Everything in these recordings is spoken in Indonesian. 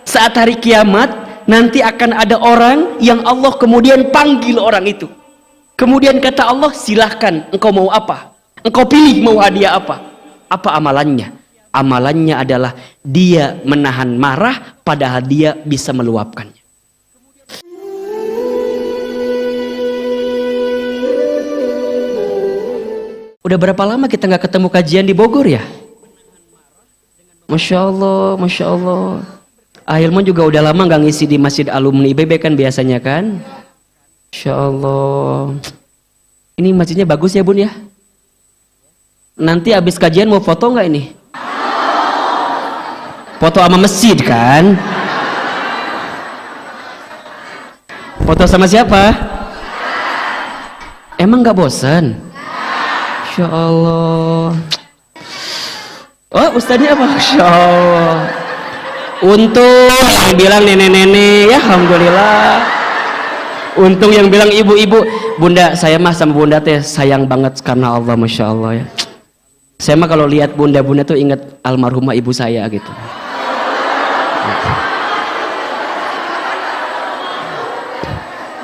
Saat hari kiamat nanti akan ada orang yang Allah kemudian panggil orang itu. Kemudian kata Allah, silahkan engkau mau apa? Engkau pilih mau hadiah apa? Apa amalannya? Amalannya adalah dia menahan marah padahal dia bisa meluapkannya. Udah berapa lama kita nggak ketemu kajian di Bogor ya? Masya Allah, Masya Allah. Ahilman juga udah lama nggak ngisi di Masjid Alumni IPB kan biasanya kan? Masya Allah. Ini masjidnya bagus ya Bun ya? Nanti habis kajian mau foto nggak ini? Foto sama masjid kan? Foto sama siapa? Emang nggak bosan? Masya Allah. Oh ustadznya apa? Masya Allah. Untung yang bilang nenek-nenek, ya alhamdulillah. Untung yang bilang ibu-ibu. Bunda, saya mah sama bunda teh sayang banget karena Allah, Masya Allah ya. Saya mah kalau lihat bunda-bunda tuh ingat almarhumah ibu saya gitu.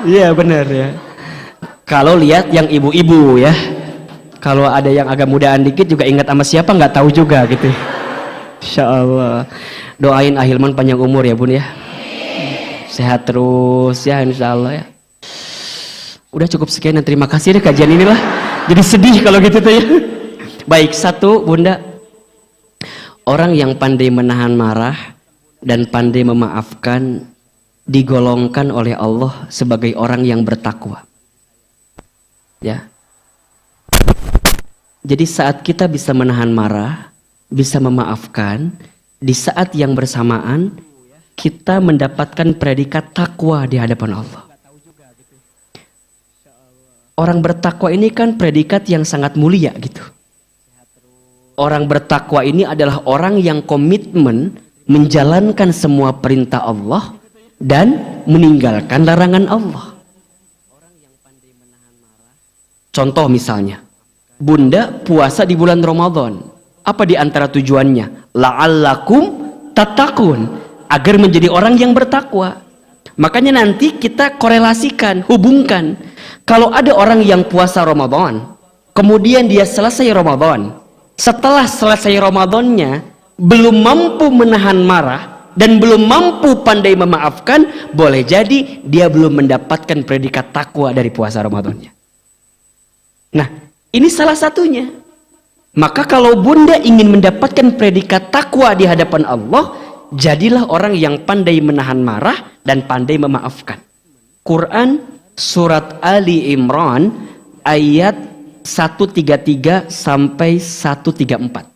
Iya benar ya. Kalau lihat yang ibu-ibu ya. Kalau ada yang agak mudaan dikit juga ingat sama siapa nggak tahu juga gitu. Insya Allah. Doain Ahilman panjang umur ya Bun ya. Sehat terus ya insya Allah ya. Udah cukup sekian dan terima kasih deh kajian inilah. Jadi sedih kalau gitu tuh ya. Baik, satu Bunda. Orang yang pandai menahan marah dan pandai memaafkan digolongkan oleh Allah sebagai orang yang bertakwa. Ya. Jadi saat kita bisa menahan marah, bisa memaafkan, di saat yang bersamaan kita mendapatkan predikat takwa di hadapan Allah. Orang bertakwa ini kan predikat yang sangat mulia gitu. Orang bertakwa ini adalah orang yang komitmen menjalankan semua perintah Allah dan meninggalkan larangan Allah. Contoh misalnya, Bunda puasa di bulan Ramadan. Apa di antara tujuannya? La'allakum tattaqun, agar menjadi orang yang bertakwa. Makanya nanti kita korelasikan, hubungkan. Kalau ada orang yang puasa Ramadan, kemudian dia selesai Ramadan, setelah selesai Ramadannya belum mampu menahan marah dan belum mampu pandai memaafkan, boleh jadi dia belum mendapatkan predikat takwa dari puasa Ramadannya. Nah, ini salah satunya. Maka kalau Bunda ingin mendapatkan predikat takwa di hadapan Allah, jadilah orang yang pandai menahan marah dan pandai memaafkan. Quran surat Ali Imran ayat 133 sampai 134.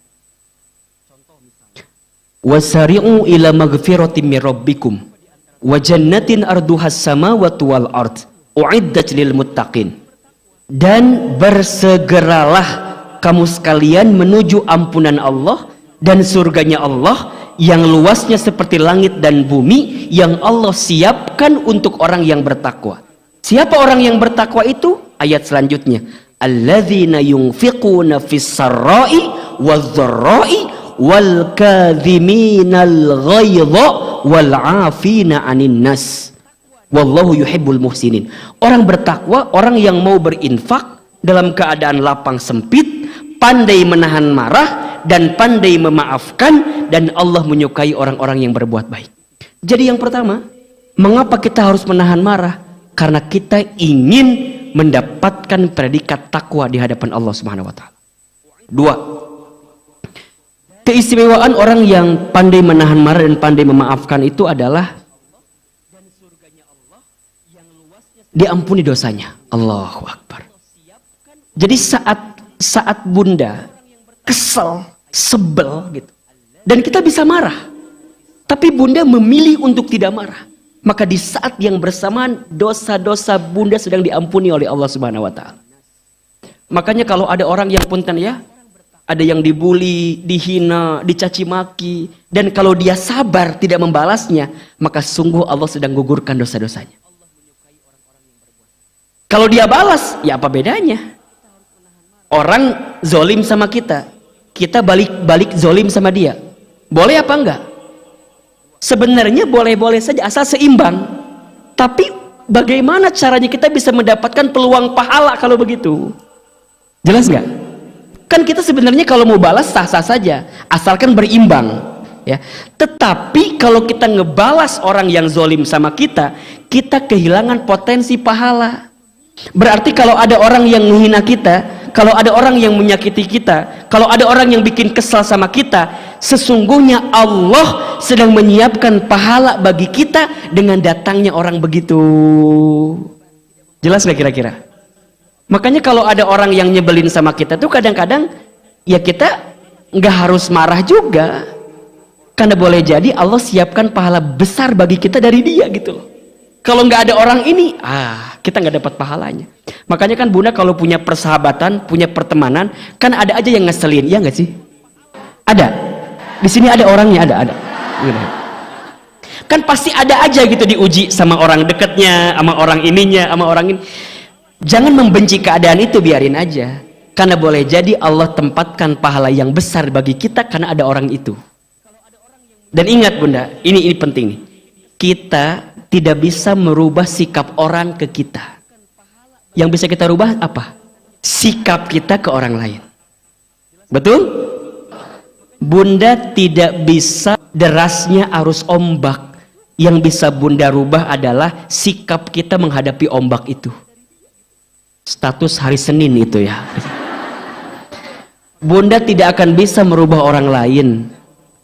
Wasari'u ila maghfiratin mir rabbikum wa jannatin arduhas samawati wal ard uiddat lil muttaqin. Dan bersegeralah kamu sekalian menuju ampunan Allah dan surganya Allah yang luasnya seperti langit dan bumi yang Allah siapkan untuk orang yang bertakwa. Siapa orang yang bertakwa itu? Ayat selanjutnya, alladzina yunfiquna fis sarra'i wadh dharra'i wal kadhiminal ghaidha wal 'afina 'anin nas wallahu yuhibbul muhsinin. Orang bertakwa, orang yang mau berinfak dalam keadaan lapang sempit, pandai menahan marah dan pandai memaafkan, dan Allah menyukai orang-orang yang berbuat baik. Jadi yang pertama, mengapa kita harus menahan marah? Karena kita ingin mendapatkan predikat takwa di hadapan Allah Subhanahu wa taala. Dua, keistimewaan orang yang pandai menahan marah dan pandai memaafkan itu adalah diampuni dosanya. Allahu Akbar. Jadi saat Bunda kesel, sebel gitu, dan kita bisa marah, tapi Bunda memilih untuk tidak marah, maka di saat yang bersamaan dosa-dosa Bunda sedang diampuni oleh Allah Subhanahu wa taala. Makanya kalau ada orang yang punten ya, ada yang dibully, dihina, dicaci maki, dan kalau dia sabar tidak membalasnya, maka sungguh Allah sedang gugurkan dosa-dosanya. Kalau dia balas, ya apa bedanya? Orang zolim sama kita, kita balik zolim sama dia. Boleh apa enggak? Sebenarnya boleh-boleh saja asal seimbang. Tapi bagaimana caranya kita bisa mendapatkan peluang pahala kalau begitu? Jelas nggak? Kan kita sebenarnya kalau mau balas sah-sah saja, asalkan berimbang, ya. Tetapi kalau kita ngebalas orang yang zolim sama kita, kita kehilangan potensi pahala. Berarti kalau ada orang yang menghina kita, kalau ada orang yang menyakiti kita, kalau ada orang yang bikin kesal sama kita, sesungguhnya Allah sedang menyiapkan pahala bagi kita dengan datangnya orang begitu. Jelas nggak kira-kira? Makanya kalau ada orang yang nyebelin sama kita tuh kadang-kadang ya kita nggak harus marah juga, karena boleh jadi Allah siapkan pahala besar bagi kita dari dia gitu loh. Kalau nggak ada orang ini, kita nggak dapat pahalanya. Makanya kan Bunda kalau punya persahabatan, punya pertemanan, kan ada aja yang ngeselin, ya nggak sih? Ada. Di sini ada orangnya, ada. Kan pasti ada aja gitu diuji sama orang dekatnya, sama orang ininya, sama orang ini. Jangan membenci keadaan itu, biarin aja. Karena boleh jadi Allah tempatkan pahala yang besar bagi kita karena ada orang itu. Dan ingat Bunda, ini penting nih. Kita tidak bisa merubah sikap orang ke kita. Yang bisa kita rubah apa? Sikap kita ke orang lain. Betul? Bunda tidak bisa derasnya arus ombak. Yang bisa Bunda rubah adalah sikap kita menghadapi ombak itu. Status hari Senin itu ya. Bunda tidak akan bisa merubah orang lain.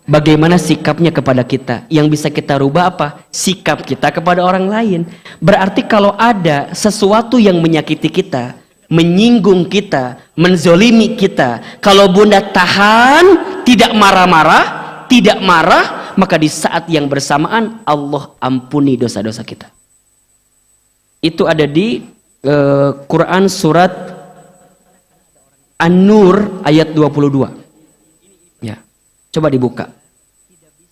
Bagaimana sikapnya kepada kita? Yang bisa kita rubah apa? Sikap kita kepada orang lain. Berarti kalau ada sesuatu yang menyakiti kita, menyinggung kita, menzolimi kita, kalau Bunda tahan, tidak marah-marah, tidak marah, maka di saat yang bersamaan Allah ampuni dosa-dosa kita. Itu ada di Quran surat An-Nur ayat 22. Ya. Coba dibuka.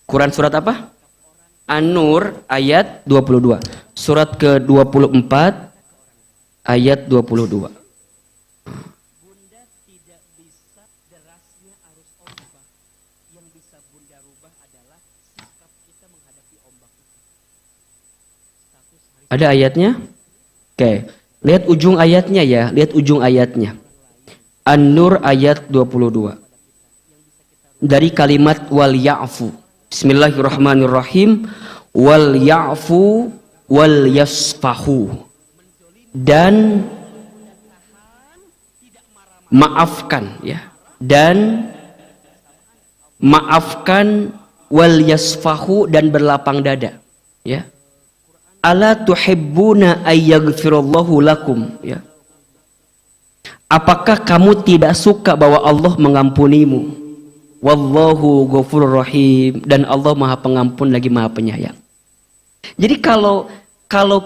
Quran surat apa? An-Nur ayat 22. Surat ke-24 ayat 22. Bunda tidak bisa derasnya arus ombak. Yang bisa Bunda rubah adalah sikap kita menghadapi ombak itu. Ada ayatnya? Oke. Lihat ujung ayatnya ya, lihat ujung ayatnya. An-Nur ayat 22. Dari kalimat wal ya'fu. Bismillahirrahmanirrahim. Wal ya'fu wal yasfahu. Dan maafkan ya. Dan maafkan wal yasfahu dan berlapang dada ya. Ala tuhibbuna ayyaghfirallahu lakum ya. Apakah kamu tidak suka bahwa Allah mengampunimu? Wallahu ghafurur rahim, dan Allah Maha Pengampun lagi Maha Penyayang. Jadi kalau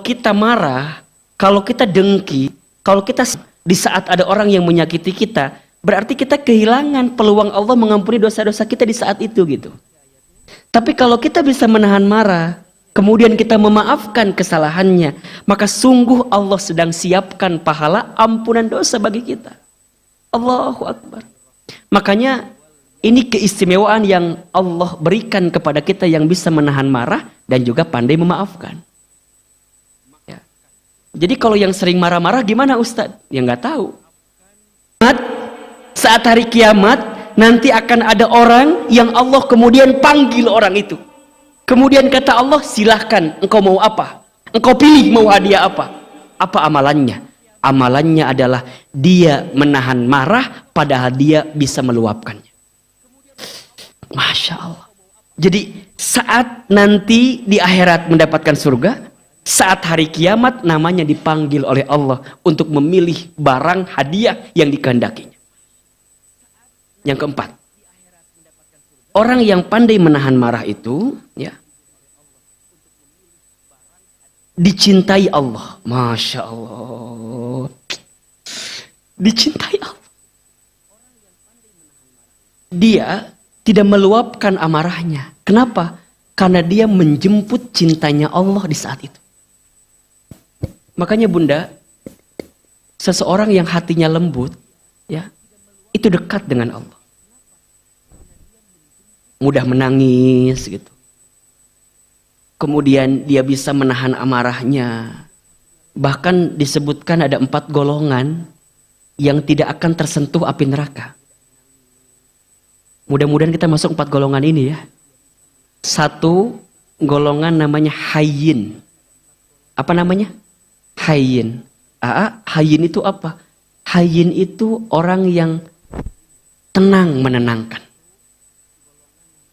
kita marah, kalau kita dengki, kalau kita di saat ada orang yang menyakiti kita, berarti kita kehilangan peluang Allah mengampuni dosa-dosa kita di saat itu gitu. Tapi kalau kita bisa menahan marah, kemudian kita memaafkan kesalahannya, maka sungguh Allah sedang siapkan pahala ampunan dosa bagi kita. Allahu Akbar. Makanya ini keistimewaan yang Allah berikan kepada kita yang bisa menahan marah dan juga pandai memaafkan. Ya. Jadi kalau yang sering marah-marah gimana Ustadz? Ya nggak tahu. Saat hari kiamat nanti akan ada orang yang Allah kemudian panggil orang itu. Kemudian kata Allah, silahkan engkau mau apa? Engkau pilih mau hadiah apa? Apa amalannya? Amalannya adalah dia menahan marah padahal dia bisa meluapkannya. Masya Allah. Jadi saat nanti di akhirat mendapatkan surga, saat hari kiamat namanya dipanggil oleh Allah untuk memilih barang hadiah yang dikehendakinya. Yang keempat, orang yang pandai menahan marah itu ya dicintai Allah. Masya Allah. Dicintai Allah. Dia tidak meluapkan amarahnya. Kenapa? Karena dia menjemput cintanya Allah di saat itu. Makanya Bunda, seseorang yang hatinya lembut, ya, itu dekat dengan Allah. Mudah menangis gitu. kemudian dia bisa menahan amarahnya. Bahkan disebutkan ada 4 golongan yang tidak akan tersentuh api neraka. Mudah-mudahan kita masuk 4 golongan ini ya. 1 golongan namanya hayyin. Apa namanya? Hayyin. Hayyin itu apa? Hayyin itu orang yang tenang, menenangkan.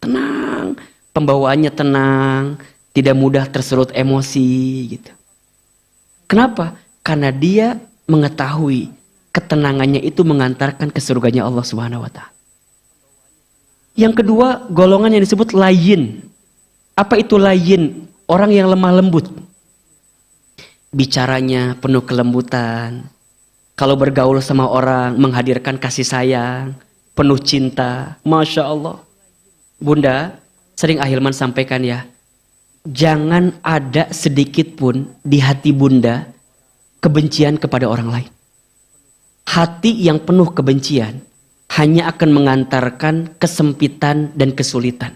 Tenang, pembawaannya tenang, tidak mudah tersulut emosi gitu. Kenapa? Karena dia mengetahui ketenangannya itu mengantarkan ke surganya Allah Subhanahu wa taala. Yang kedua, golongan yang disebut layyin. Apa itu layyin? Orang yang lemah lembut. Bicaranya penuh kelembutan. Kalau bergaul sama orang, menghadirkan kasih sayang, penuh cinta. Masya Allah. Bunda, sering Ahilman sampaikan ya, jangan ada sedikit pun di hati bunda kebencian kepada orang lain. Hati yang penuh kebencian hanya akan mengantarkan kesempitan dan kesulitan.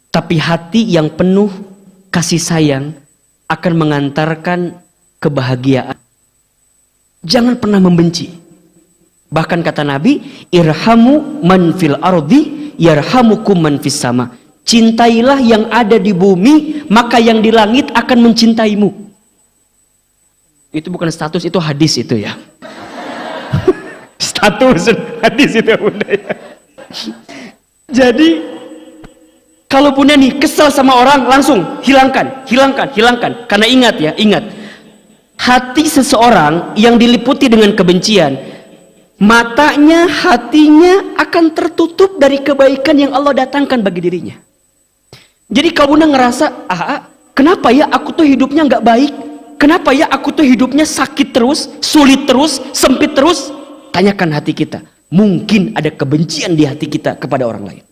Tapi hati yang penuh kasih sayang akan mengantarkan kebahagiaan. Jangan pernah membenci. Bahkan kata Nabi, irhamu man fil ardi yarhamukum man fis sama. Cintailah yang ada di bumi, maka yang di langit akan mencintaimu. Itu bukan status, itu hadis itu ya. Status hadis itu bunda ya. Jadi kalau bunda nih kesal sama orang, langsung hilangkan. Karena ingat ya, ingat. Hati seseorang yang diliputi dengan kebencian, matanya, hatinya akan tertutup dari kebaikan yang Allah datangkan bagi dirinya. Jadi kalau bunda ngerasa, kenapa ya aku tuh hidupnya nggak baik? Kenapa ya aku tuh hidupnya sakit terus, sulit terus, sempit terus? Tanyakan hati kita. Mungkin ada kebencian di hati kita kepada orang lain.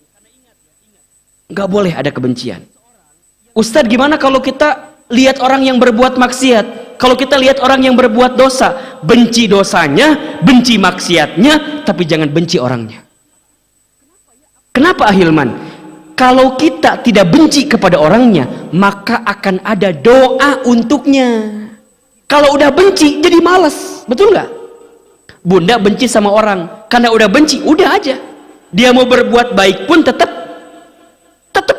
Nggak boleh ada kebencian. Ustadz, gimana kalau kita lihat orang yang berbuat maksiat? Kalau kita lihat orang yang berbuat dosa, benci dosanya, benci maksiatnya, tapi jangan benci orangnya. Kenapa Ahilman? Kalau kita tidak benci kepada orangnya, maka akan ada doa untuknya. Kalau udah benci, jadi malas. Betul nggak? Bunda benci sama orang, karena udah benci, udah aja. Dia mau berbuat baik pun tetap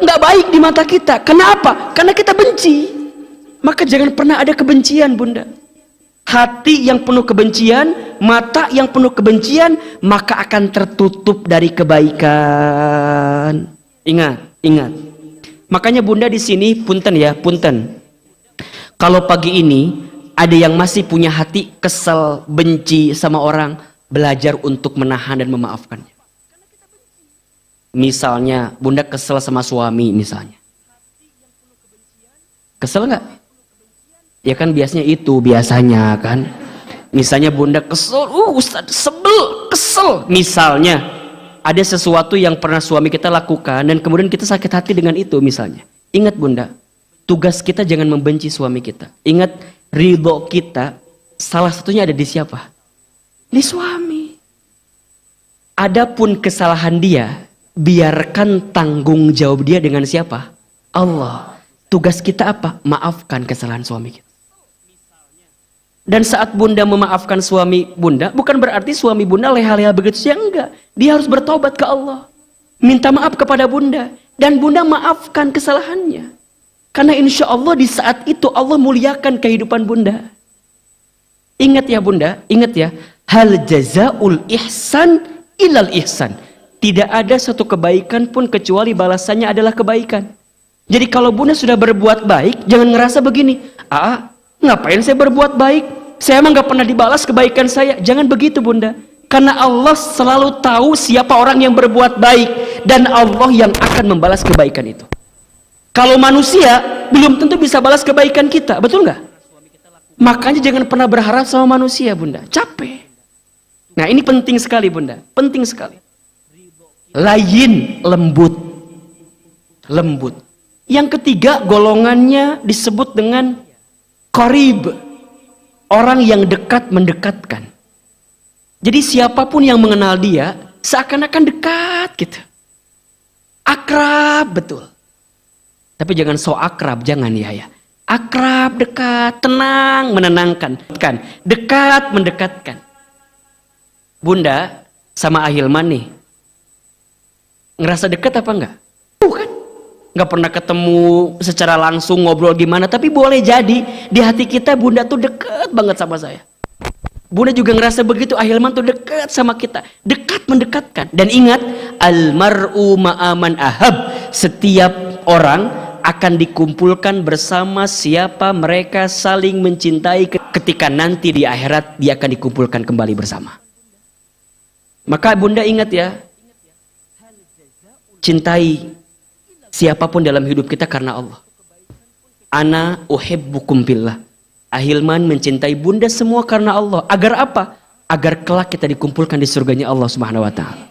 nggak baik di mata kita. Kenapa? Karena kita benci. Maka jangan pernah ada kebencian, bunda. Hati yang penuh kebencian, mata yang penuh kebencian, maka akan tertutup dari kebaikan. Ingat. Makanya bunda di sini punten ya, punten. Kalau pagi ini ada yang masih punya hati kesel, benci sama orang, belajar untuk menahan dan memaafkannya. Misalnya bunda kesel sama suami misalnya. Kesel nggak? Ya kan biasanya kan. Misalnya bunda kesel, Ustaz sebel, kesel. Misalnya ada sesuatu yang pernah suami kita lakukan dan kemudian kita sakit hati dengan itu misalnya. Ingat bunda, tugas kita jangan membenci suami kita. Ingat, ridho kita salah satunya ada di siapa? Di suami. Adapun kesalahan dia, biarkan tanggung jawab dia dengan siapa? Allah. Tugas kita apa? Maafkan kesalahan suami kita. Dan saat bunda memaafkan suami bunda, bukan berarti suami bunda leha-leha begitu saja, enggak. Dia harus bertobat ke Allah, minta maaf kepada bunda, dan bunda maafkan kesalahannya. Karena insya Allah di saat itu Allah muliakan kehidupan bunda. Ingat ya bunda, ingat ya. Hal jazaul ihsan ilal ihsan. Tidak ada satu kebaikan pun kecuali balasannya adalah kebaikan. Jadi kalau bunda sudah berbuat baik, jangan ngerasa begini. Ngapain saya berbuat baik? Saya emang gak pernah dibalas kebaikan saya. Jangan begitu bunda. Karena Allah selalu tahu siapa orang yang berbuat baik. Dan Allah yang akan membalas kebaikan itu. Kalau manusia belum tentu bisa balas kebaikan kita. Betul gak? Makanya jangan pernah berharap sama manusia bunda. Capek. Nah ini penting sekali bunda. Penting sekali. Layyin, lembut. Lembut. Yang ketiga golongannya disebut dengan qarib. Orang yang dekat mendekatkan. Jadi siapapun yang mengenal dia seakan-akan dekat gitu. Akrab betul. Tapi jangan so akrab, jangan ya. Akrab, dekat, tenang, menenangkan. Dekat, mendekatkan. Bunda sama Ahilman nih, ngerasa dekat apa enggak? Bukan. Nggak pernah ketemu secara langsung ngobrol gimana, tapi boleh jadi di hati kita Bunda tuh dekat banget sama saya. Bunda juga ngerasa begitu, Ahilman tuh dekat sama kita, dekat mendekatkan. Dan ingat, almar'u ma'aman ahab, setiap orang akan dikumpulkan bersama siapa mereka saling mencintai ketika nanti di akhirat dia akan dikumpulkan kembali bersama. Maka Bunda ingat ya, cintai siapapun dalam hidup kita karena Allah. Ana uhibbukum billah. Ahilman mencintai Bunda semua karena Allah. Agar apa? Agar kelak kita dikumpulkan di surganya Allah Subhanahu wa taala.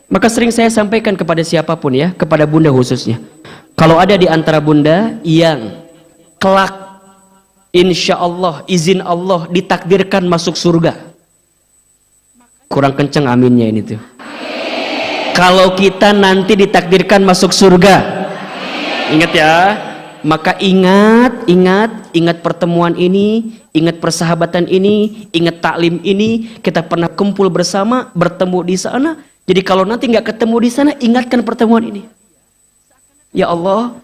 Maka sering saya sampaikan kepada siapapun ya, kepada Bunda khususnya. Kalau ada di antara Bunda yang kelak insya Allah, izin Allah ditakdirkan masuk surga. Kurang kenceng aminnya ini tuh. Kalau kita nanti ditakdirkan masuk surga, ingat ya, maka ingat pertemuan ini, ingat persahabatan ini, ingat taklim ini, kita pernah kumpul bersama, bertemu di sana. Jadi kalau nanti nggak ketemu di sana, ingatkan pertemuan ini. Ya Allah,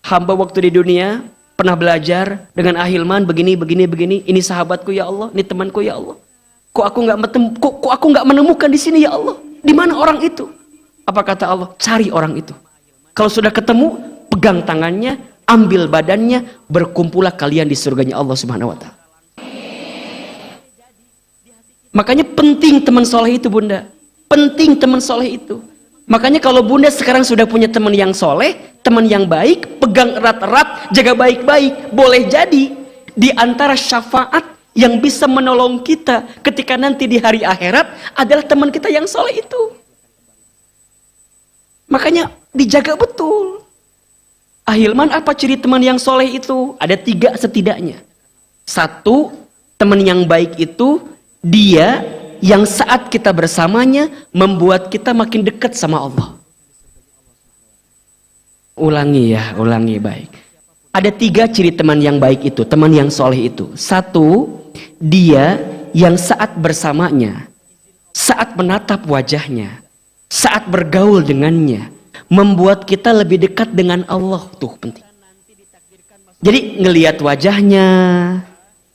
hamba waktu di dunia pernah belajar dengan Ahilman begini, ini sahabatku ya Allah, ini temanku ya Allah. Kok aku nggak menemukan di sini ya Allah? Di mana orang itu? Apa kata Allah? Cari orang itu. Kalau sudah ketemu, pegang tangannya, ambil badannya, berkumpullah kalian di surganya Allah Subhanahu wa taala. Makanya penting teman soleh itu Bunda. Penting teman soleh itu. Makanya kalau Bunda sekarang sudah punya teman yang soleh, teman yang baik, pegang erat-erat, jaga baik-baik. Boleh jadi di antara syafaat yang bisa menolong kita ketika nanti di hari akhirat adalah teman kita yang soleh itu. Makanya dijaga betul. Ahilman, apa ciri teman yang soleh itu? Ada 3 setidaknya. 1, teman yang baik itu dia yang saat kita bersamanya membuat kita makin dekat sama Allah. Ulangi baik. Ada 3 ciri teman yang baik itu, teman yang soleh itu. 1, dia yang saat bersamanya, saat menatap wajahnya, saat bergaul dengannya, membuat kita lebih dekat dengan Allah. Tuh penting. Jadi ngelihat wajahnya,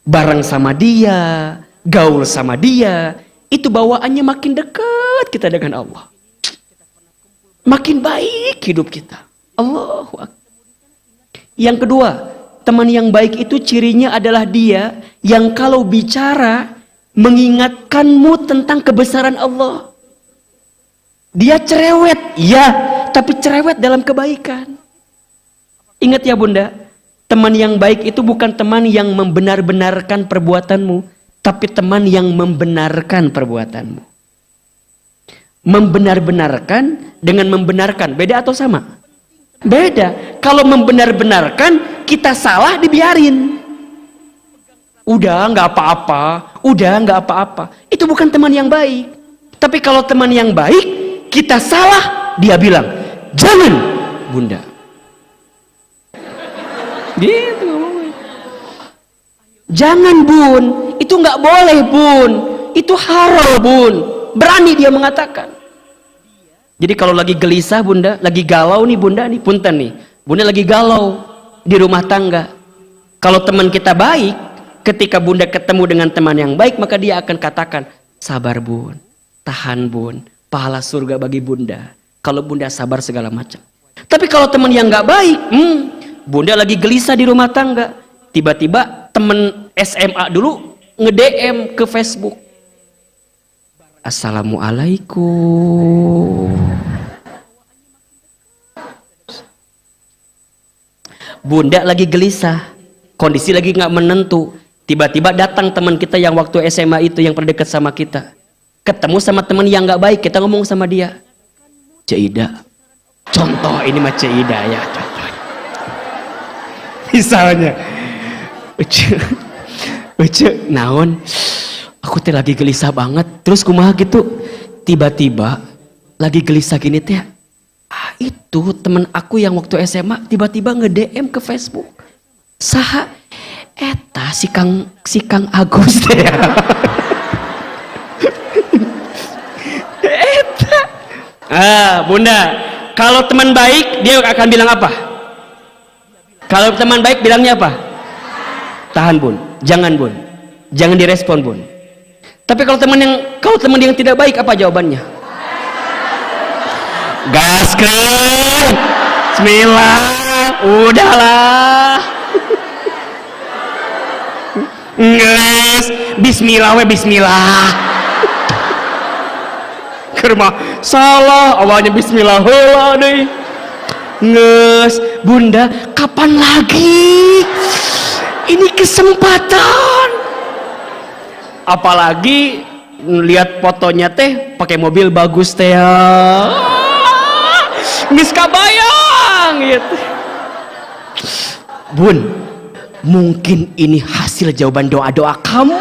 bareng sama dia, gaul sama dia, itu bawaannya makin dekat kita dengan Allah. Makin baik hidup kita. Allahu Akbar. Yang kedua, teman yang baik itu cirinya adalah dia yang kalau bicara mengingatkanmu tentang kebesaran Allah. Dia cerewet, ya, tapi cerewet dalam kebaikan. Ingat ya Bunda, teman yang baik itu bukan teman yang membenar-benarkan perbuatanmu, tapi teman yang membenarkan perbuatanmu. Membenar-benarkan dengan membenarkan, beda atau sama? Beda. Kalau membenar-benarkan, kita salah dibiarin. Udah nggak apa-apa. Itu bukan teman yang baik. Tapi kalau teman yang baik, kita salah, dia bilang, jangan Bunda. Gitu. Jangan Bun, itu nggak boleh Bun, itu haram Bun. Berani dia mengatakan. Jadi kalau lagi gelisah Bunda, lagi galau nih Bunda nih, punten nih, Bunda lagi galau di rumah tangga. Kalau teman kita baik, ketika Bunda ketemu dengan teman yang baik, maka dia akan katakan, sabar Bun, tahan Bun, pahala surga bagi Bunda. Kalau Bunda sabar segala macam. Tapi kalau teman yang nggak baik, Bunda lagi gelisah di rumah tangga, tiba-tiba temen SMA dulu nge-DM ke Facebook, Assalamualaikum. Bunda lagi gelisah, kondisi lagi nggak menentu, tiba-tiba datang teman kita yang waktu SMA itu yang pernah dekat sama kita, ketemu sama teman yang nggak baik, kita ngomong sama dia, Cida, contoh ini mah Cida ya, contoh. Misalnya, Uce, naon, aku teh lagi gelisah banget, terus kumaha gitu, tiba-tiba lagi gelisah gini teh, itu teman-teman aku yang waktu SMA tiba-tiba nge-DM ke Facebook. Saha eta si Kang Agus teh. Eta. Bunda, kalau teman baik dia akan bilang apa? Kalau teman baik bilangnya apa? Tahan bun, jangan bun, jangan direspon bun. Tapi kalau teman yang tidak baik apa jawabannya? Gaskeun, bismillah, udahlah. Nges, bismillah we bismillah. Kerma salah, awalnya bismillah heula deui. Nges, bunda, kapan lagi? Ini kesempatan. Apalagi lihat fotonya teh pakai mobil bagus teh ya. Geus kabayang gitu. Bun, mungkin ini hasil jawaban doa-doa kamu.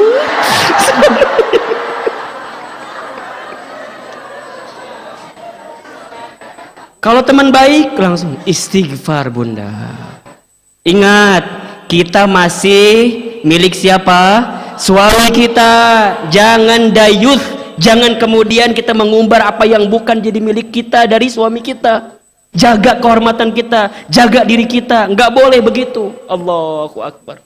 Kalau teman baik langsung istighfar bunda. Ingat, kita masih milik siapa? Suami kita. Jangan dayuth, jangan kemudian kita mengumbar apa yang bukan jadi milik kita dari suami kita. Jaga kehormatan kita, jaga diri kita, nggak boleh begitu. Allahu Akbar.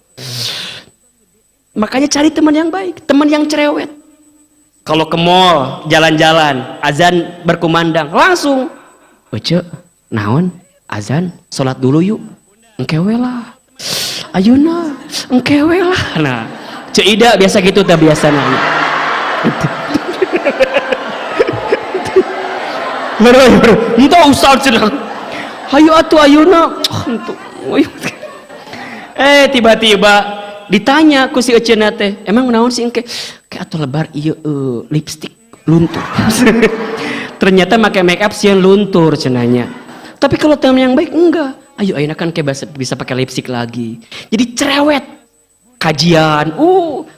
Makanya cari teman yang baik, teman yang cerewet. Kalau ke mall, jalan-jalan, azan berkumandang, langsung Uce, naon, azan, sholat dulu yuk. Engkewe lah. Ayeuna, engkewe lah. Nah, Cek Ida biasa gitu tak biasa nanya. Baru, entah Ustaz cenah. Hayu atuh ayeuna. Tiba-tiba ditanya ku si Eceuna teh, emang naon sih engke? Kayak atuh lebar ieu lipstik luntur. Ternyata pakai make up sih yang luntur cenanya. Tapi kalau teman yang baik enggak. Ayo ayeuna kan kayak bisa pakai lipstick lagi. Jadi cerewet. Kajian.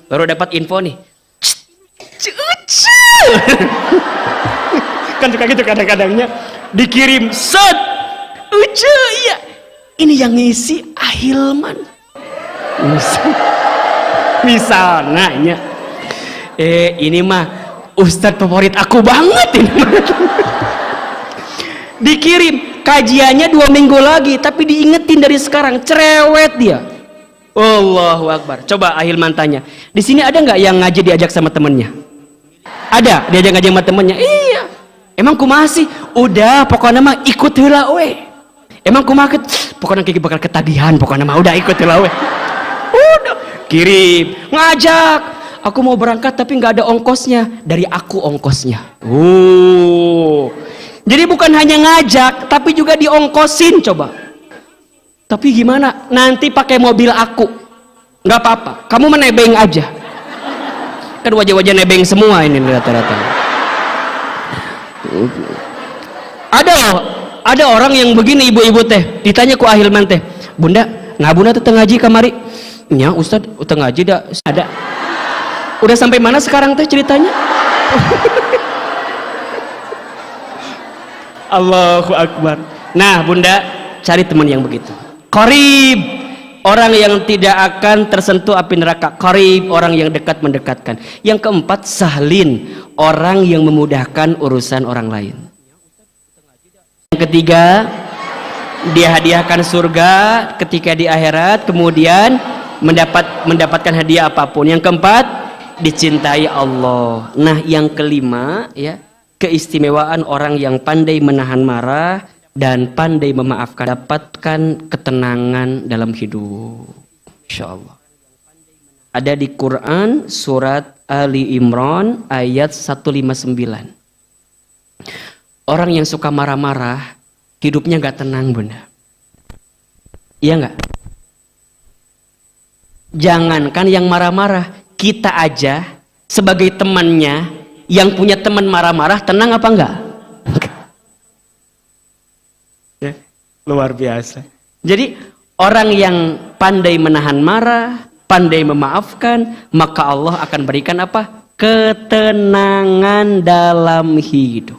Baru dapat info nih. Kan suka gitu kadang-kadangnya dikirim set. Iya. Ini yang ngisi Ahilman. Misalnya. Ini mah Ustadz favorit aku banget ini. Dikirim kajiannya 2 minggu lagi, tapi diingetin dari sekarang, cerewet dia. Allahu Akbar. Coba Ahilman tanya, di sini ada nggak yang ngaji diajak sama temennya? Ada, diajak ngaji sama temennya. Iya. Emang kumaha sih? Udah, pokoknya mah ikut heula we. Emang kumaha pokoknya kayak bakal ketagihan, pokoknya mah udah ikut heula we. Udah, kirim, ngajak. Aku mau berangkat tapi nggak ada ongkosnya, dari aku ongkosnya. Jadi bukan hanya ngajak tapi juga diongkosin. Coba. Tapi gimana? Nanti pakai mobil aku, nggak apa-apa. Kamu menebeng aja. Kan wajah-wajah nebeng semua ini rata-rata. Ada orang yang begini ibu-ibu teh, ditanya ku Ahilman teh, bunda, ngabuna teh ngaji kamari? Nya Ustad, utang ngaji dah ada. Udah sampai mana sekarang teh ceritanya? Allahu Akbar. Nah bunda, cari teman yang begitu. Qarib, orang yang tidak akan tersentuh api neraka. Qarib, orang yang dekat mendekatkan. Yang keempat, sahlin, orang yang memudahkan urusan orang lain. Yang ketiga, dia hadiahkan surga ketika di akhirat, kemudian mendapatkan hadiah apapun. Yang keempat, dicintai Allah. Nah yang kelima ya, keistimewaan orang yang pandai menahan marah dan pandai memaafkan, dapatkan ketenangan dalam hidup, insyaallah. Ada di Quran surat Ali Imran ayat 159. Orang yang suka marah-marah hidupnya gak tenang bunda. Iya gak? Jangankan yang marah-marah, kita aja sebagai temannya yang punya teman marah-marah tenang apa enggak? Ya, luar biasa. Jadi orang yang pandai menahan marah, pandai memaafkan, maka Allah akan berikan apa? Ketenangan dalam hidup.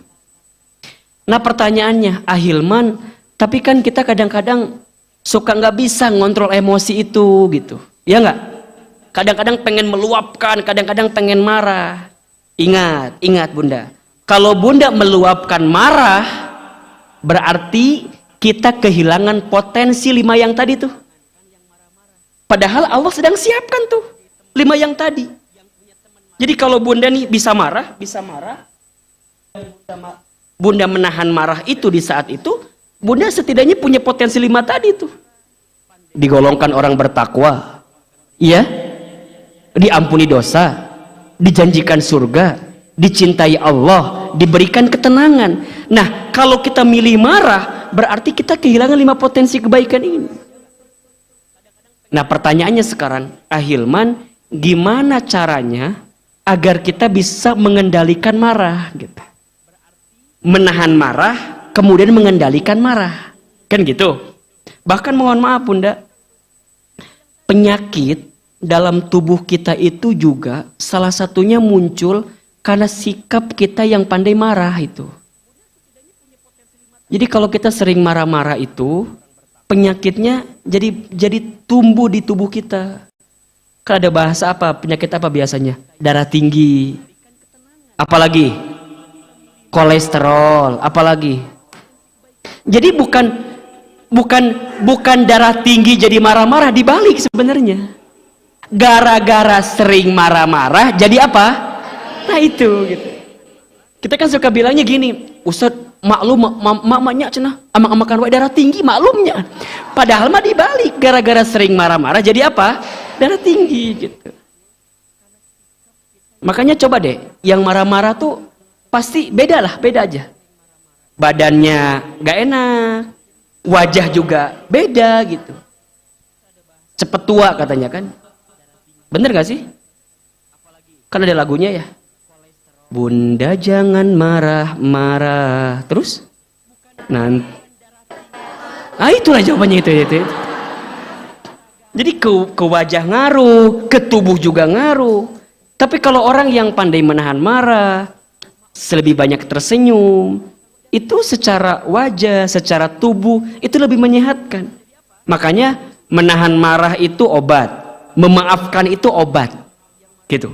Nah pertanyaannya, Ahilman, Tapi kan kita kadang-kadang suka nggak bisa ngontrol emosi itu gitu. Ya nggak? Kadang-kadang pengen meluapkan, kadang-kadang pengen marah. Ingat bunda. Kalau bunda meluapkan marah, berarti kita kehilangan potensi 5 yang tadi tuh. Padahal Allah sedang siapkan tuh 5 yang tadi. Jadi kalau bunda nih bisa marah, bunda menahan marah itu di saat itu, bunda setidaknya punya potensi 5 tadi tuh. Digolongkan orang bertakwa, iya, diampuni dosa, dijanjikan surga, dicintai Allah, diberikan ketenangan. Nah, kalau kita milih marah, berarti kita kehilangan 5 potensi kebaikan ini. Nah, pertanyaannya sekarang, Ahilman, gimana caranya agar kita bisa mengendalikan marah gitu? Menahan marah, kemudian mengendalikan marah. Kan gitu. Bahkan mohon maaf bunda, penyakit dalam tubuh kita itu juga salah satunya muncul karena sikap kita yang pandai marah itu. Jadi kalau kita sering marah-marah itu, penyakitnya jadi tumbuh di tubuh kita. Kan ada bahasa apa? Penyakit apa biasanya? Darah tinggi. Apalagi? Kolesterol. Apalagi? Jadi bukan darah tinggi jadi marah-marah, dibalik sebenarnya. Gara-gara sering marah-marah jadi apa? Nah itu gitu. Kita kan suka bilangnya gini, Ustaz maklum maknya cenah amang-amakan wae darah tinggi maklumnya. Padahal mah dibalik, gara-gara sering marah-marah jadi apa? Darah tinggi gitu. Makanya coba deh, yang marah-marah tuh pasti beda aja. Badannya gak enak, wajah juga beda gitu. Cepet tua katanya kan. Bener gak sih? Kan ada lagunya ya. Bunda jangan marah-marah. Terus? Nanti. Itulah jawabannya itu. Jadi ke wajah ngaruh, ke tubuh juga ngaruh. Tapi kalau orang yang pandai menahan marah, lebih banyak tersenyum, itu secara wajah, secara tubuh, itu lebih menyehatkan. Makanya menahan marah itu obat. Memaafkan itu obat. Gitu.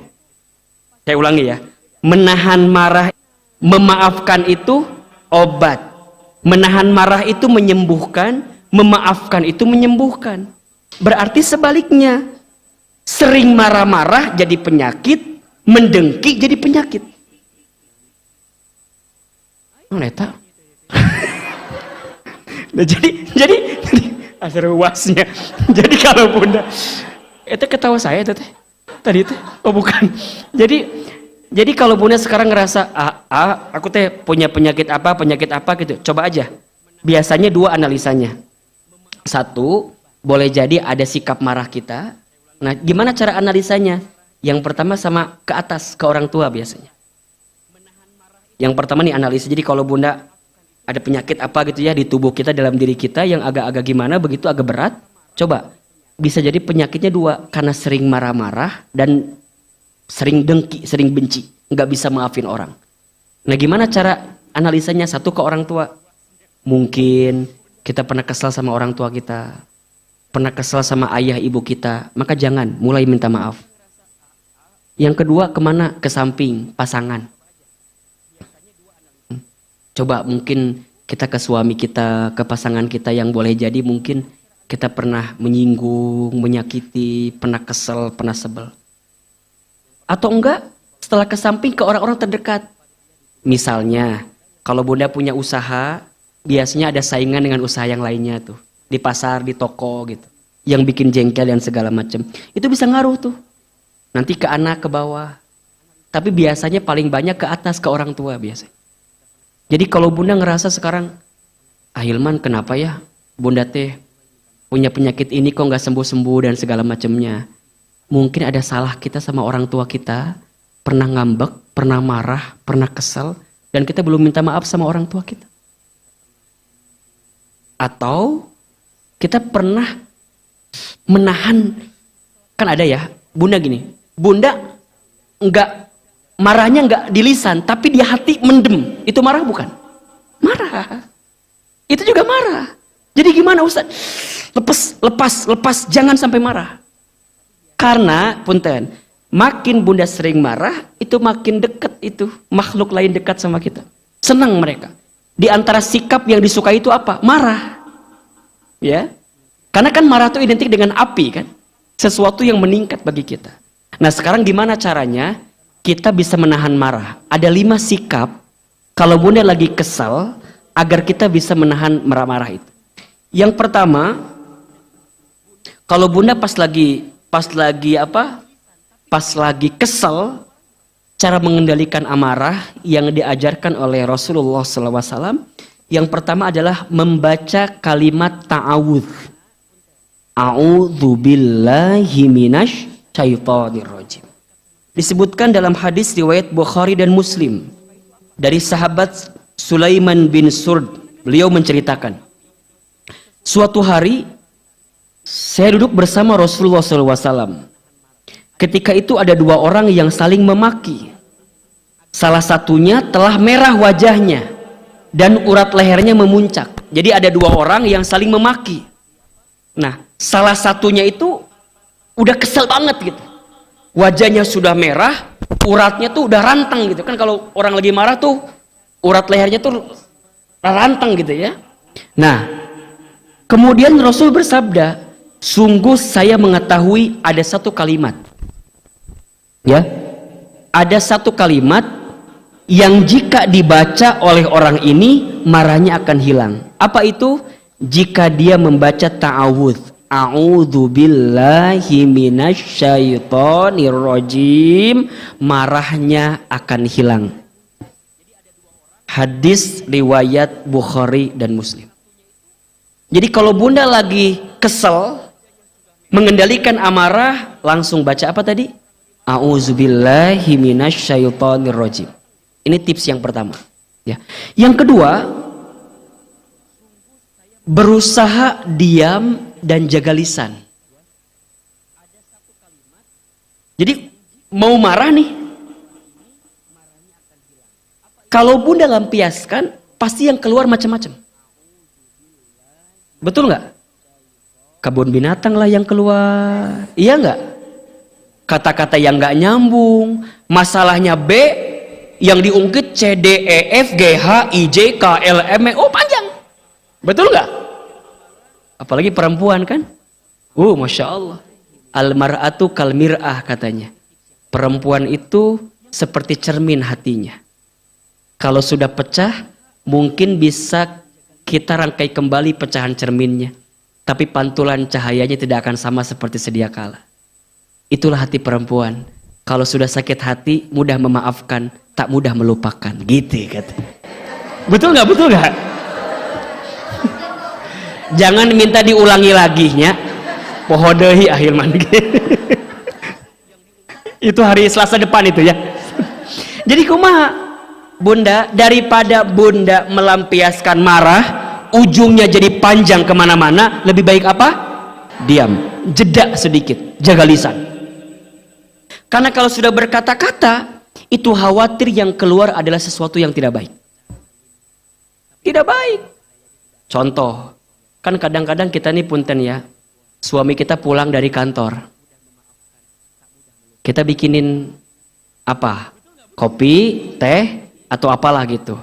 Saya ulangi ya. Menahan marah, memaafkan itu obat. Menahan marah itu menyembuhkan, memaafkan itu menyembuhkan. Berarti sebaliknya, sering marah-marah jadi penyakit, mendengki jadi penyakit. Neta. Nah, jadi asal ruasnya. Jadi kalau bunda, itu ketawa saya teh. Tadi itu, oh bukan. Jadi kalau bunda sekarang ngerasa, aku teh punya penyakit apa gitu, coba aja. Biasanya 2 analisanya. 1, boleh jadi ada sikap marah kita. Nah, gimana cara analisanya? Yang pertama sama ke atas, ke orang tua biasanya. Yang pertama nih analisa. Jadi kalau bunda ada penyakit apa gitu ya di tubuh kita, dalam diri kita yang agak-agak gimana, begitu agak berat, coba. Bisa jadi penyakitnya 2, karena sering marah-marah dan sering dengki, sering benci, nggak bisa maafin orang. Nah, gimana cara analisanya? 1, ke orang tua. Mungkin kita pernah kesal sama orang tua kita, pernah kesal sama ayah ibu kita, maka jangan mulai minta maaf. Yang kedua, kemana? Ke samping, pasangan. Coba mungkin kita ke suami kita, ke pasangan kita yang boleh jadi mungkin kita pernah menyinggung, menyakiti, pernah kesel, pernah sebel. Atau enggak, setelah ke samping ke orang-orang terdekat. Misalnya, kalau bunda punya usaha, biasanya ada saingan dengan usaha yang lainnya tuh. Di pasar, di toko gitu. Yang bikin jengkel dan segala macam. Itu bisa ngaruh tuh. Nanti ke anak, ke bawah. Tapi biasanya paling banyak ke atas, ke orang tua biasanya. Jadi kalau bunda ngerasa sekarang, Ahilman kenapa ya bunda teh punya penyakit ini kok nggak sembuh-sembuh dan segala macamnya. Mungkin ada salah kita sama orang tua kita, pernah ngambek, pernah marah, pernah kesel, dan kita belum minta maaf sama orang tua kita. Atau kita pernah menahan, kan ada ya, bunda gini, bunda marahnya nggak di lisan, tapi di hati mendem. Itu marah bukan? Marah. Itu juga marah. Jadi gimana Ustaz? Lepas, jangan sampai marah. Karena punten, makin bunda sering marah, itu makin dekat itu makhluk lain dekat sama kita. Senang mereka. Di antara sikap yang disukai itu apa? Marah. Ya. Karena kan marah itu identik dengan api kan? Sesuatu yang meningkat bagi kita. Nah, sekarang gimana caranya kita bisa menahan marah? Ada 5 sikap kalau bunda lagi kesal agar kita bisa menahan marah-marah itu. Yang pertama, kalau bunda pas lagi kesal, cara mengendalikan amarah yang diajarkan oleh Rasulullah SAW, yang pertama adalah membaca kalimat ta'awudz. A'udzubillahi minasy syaitonir rajim. Disebutkan dalam hadis riwayat Bukhari dan Muslim dari sahabat Sulaiman bin Surd. Beliau menceritakan, suatu hari saya duduk bersama Rasulullah SAW. Ketika itu ada 2 orang yang saling memaki. Salah satunya telah merah wajahnya dan urat lehernya memuncak. Jadi ada 2 orang yang saling memaki. Nah, salah satunya itu udah kesel banget gitu. Wajahnya sudah merah, uratnya tuh udah rantang gitu. Kan kalau orang lagi marah tuh urat lehernya tuh rantang gitu ya. Nah, kemudian Rasul bersabda, sungguh saya mengetahui ada satu kalimat. Ya. Ada satu kalimat yang jika dibaca oleh orang ini marahnya akan hilang. Apa itu? Jika dia membaca ta'awudz. A'udzubillahi minasyaitonir rajim, marahnya akan hilang. Hadis riwayat Bukhari dan Muslim. Jadi kalau bunda lagi kesel, mengendalikan amarah, langsung baca apa tadi? A'udzubillahi minasyaitonir rajim. Ini tips yang pertama. Ya. Yang kedua, berusaha diam dan jaga lisan. Jadi mau marah nih, kalau bunda lampiaskan, pasti yang keluar macam-macam. Betul nggak? Kebun binatang lah yang keluar, iya nggak? Kata-kata yang nggak nyambung, masalahnya B, yang diungkit C, D, E, F, G, H, I, J, K, L, M, N, O panjang. Betul nggak? Apalagi perempuan kan? Masya Allah. Al-mar'atu kal mir'ah katanya. Perempuan itu seperti cermin hatinya. Kalau sudah pecah, mungkin bisa kita rangkai kembali pecahan cerminnya. Tapi pantulan cahayanya tidak akan sama seperti sedia kala. Itulah hati perempuan. Kalau sudah sakit hati, mudah memaafkan, tak mudah melupakan. Gitu kata. Betul nggak? Betul nggak? Jangan minta diulangi lagi nya. Pohodehi akhir mandi. Itu hari Selasa depan itu ya. Jadi kumaha bunda, daripada bunda melampiaskan marah, ujungnya jadi panjang kemana-mana, lebih baik apa? Diam, jeda sedikit, jaga lisan. Karena kalau sudah berkata-kata, itu khawatir yang keluar adalah sesuatu yang tidak baik. Tidak baik. Contoh, kan kadang-kadang kita nih punten ya, suami kita pulang dari kantor, kita bikinin apa? Kopi, teh, atau apalah gitu.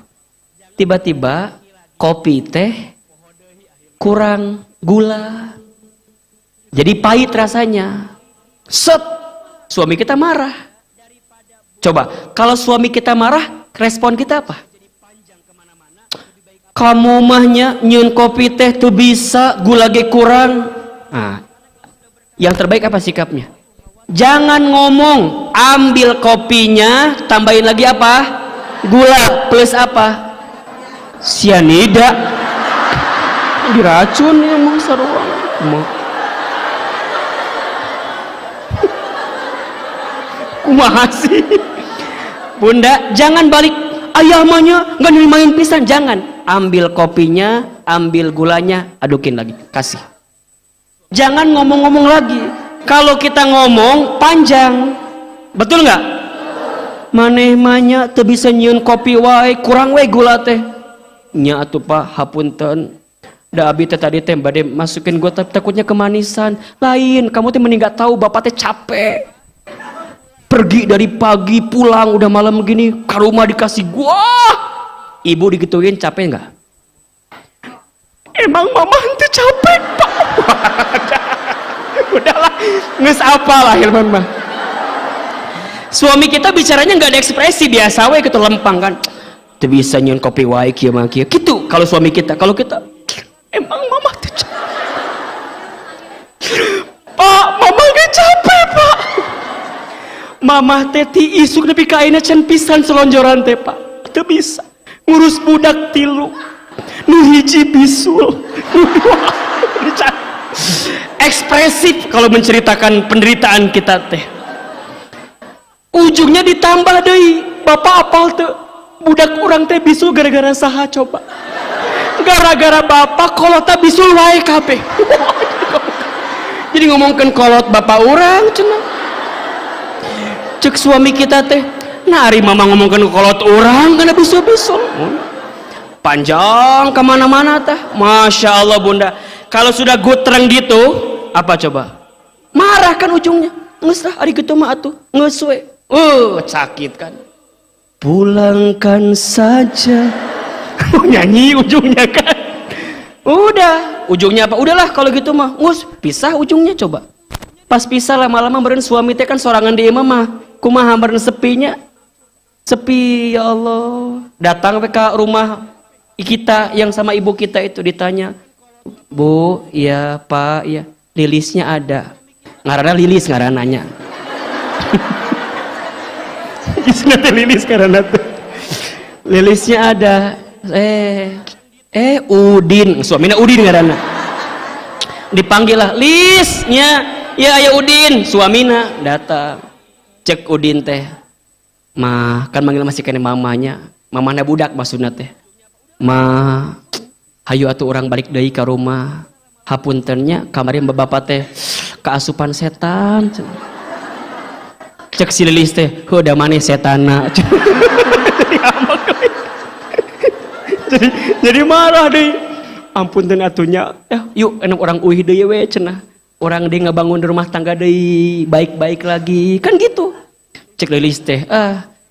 Tiba-tiba kopi, teh kurang gula, jadi pahit rasanya. Set, suami kita marah. Coba, kalau suami kita marah, respon kita apa? Kamu mahnya nyun kopi teh tuh bisa, gula ge kurang. Nah, yang terbaik apa sikapnya? Jangan ngomong, ambil kopinya, tambahin lagi apa? Gula plus apa? Sianida. Diracun ya emang sarua. Kumaha sih? Bunda, jangan balik. Ayah mahnya nggak nerimain pisan, jangan. Ambil kopinya, ambil gulanya, adukin lagi, kasih. Jangan ngomong-ngomong lagi. Kalau kita ngomong panjang, betul nggak? Maneh mahnya teu bisa nyieun kopi wae, kurang wae gula teh. Nya atuh Pak, hapunten. Da abi teh tadi teh bade masukin gua tapi takutnya kemanisan. Lain, kamu teh mending gak tahu bapak teh capek. Pergi dari pagi pulang udah malam gini, ke rumah dikasih gua. Ibu digituin capek nggak? Emang mama teh capek, Pak. Udahlah, nges apa lah Hilman mah. Suami kita bicaranya nggak ada ekspresi, biasa we gitu lempang kan. Teu bisa nyeun kopi wae kieu mah kieu. Gitu kalau suami kita. Kalau kita emang mama teh capek. Pak, mama ge capek, Pak. Mama teh ti isuk nepi ka ayeuna can pisan selonjoran teh, Pak. Teu bisa. Ngurus budak 3. Nu hiji bisul. Ekspresif kalau menceritakan penderitaan kita teh. Ujungnya ditambah deui. Bapak apal teu? Budak urang teh bisul gara-gara saha coba? Gara-gara bapak kolotna bisul wae kabeh. Jadi ngomongkeun kolot bapak urang cenah. Cek suami kita teh, nah ari mama ngomongkeun kolot urang kana bisul-bisul. Panjang kemana-mana tah. Masya Allah bunda. Kalau sudah gutreng gitu, apa coba? Marah kan ujungnya. Nges lah ari kitu mah atuh. Nges we. Sakit kan. Pulangkan saja. Nyanyi ujungnya kan. Udah, ujungnya apa? Udahlah kalau gitu mah. Ngus, pisah ujungnya coba. Pas pisah lama-lama meureun suami teh kan sorangan di imah mah. Kumaha meureun sepinya? Sepi ya Allah. Datang ke rumah kita yang sama ibu kita itu ditanya, Bu, iya Pak, iya. Lilisnya ada. Ngaranna Lilis ngarananya. Isna teh Lilis ngaranna tuh. Lilisnya ada. Udin, suamina Udin ngaranna. Dipanggil lah, Lisnya. Ya aya Udin, suamina datang. Cek Udin teh. Mah, kan manggil masih kene mamanya. Mamana budak maksudna teh. Ma, hayu atuh orang balik deui ka rumah. Hapuntennya kamari bapak teh keasupan setan. Cek si Lilis teh, "Heuh da maneh setana." jadi marah deui. Ampunten atunya. Yuk enak orang uih deui we cenah. Orang dia ngebangun rumah tangga deui baik-baik lagi. Kan gitu. Cek Lilis teh,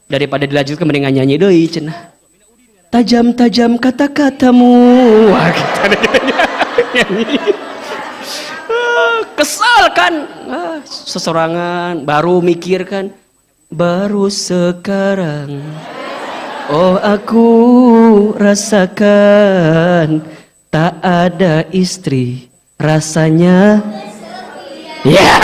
daripada dilanjutkan mendingan nyanyi deui cenah. Tajam-tajam kata-katamu. Wah, kita nyanyi. Kesal kan. Sesorangan baru mikir kan. Baru sekarang oh aku rasakan tak ada istri rasanya. Ya.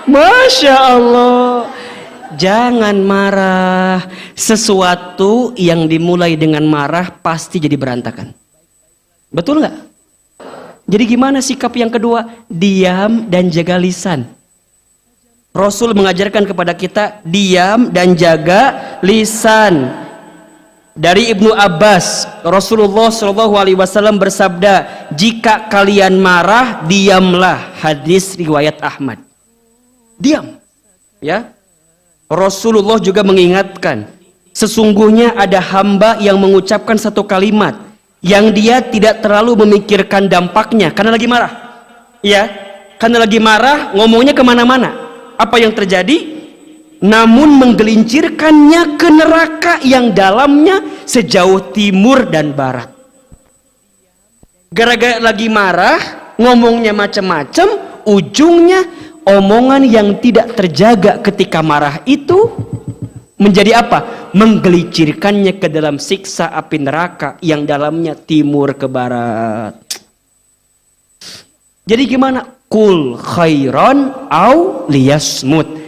Masya Allah. Jangan marah. Sesuatu yang dimulai dengan marah pasti jadi berantakan. Betul nggak? Jadi gimana sikap yang kedua? Diam dan jaga lisan. Rasul mengajarkan kepada kita diam dan jaga lisan. Dari Ibnu Abbas, Rasulullah SAW bersabda, jika kalian marah, diamlah. Hadis riwayat Ahmad. Diam. Ya. Rasulullah juga mengingatkan, sesungguhnya ada hamba yang mengucapkan satu kalimat yang dia tidak terlalu memikirkan dampaknya karena lagi marah. Ya, karena lagi marah ngomongnya kemana-mana. Apa yang terjadi? Namun menggelincirkannya ke neraka yang dalamnya sejauh timur dan barat. Gara-gara lagi marah, ngomongnya macam-macam, ujungnya omongan yang tidak terjaga ketika marah itu menjadi apa? Menggelincirkannya ke dalam siksa api neraka yang dalamnya timur ke barat. Jadi gimana? Kul khairan au liyasmut.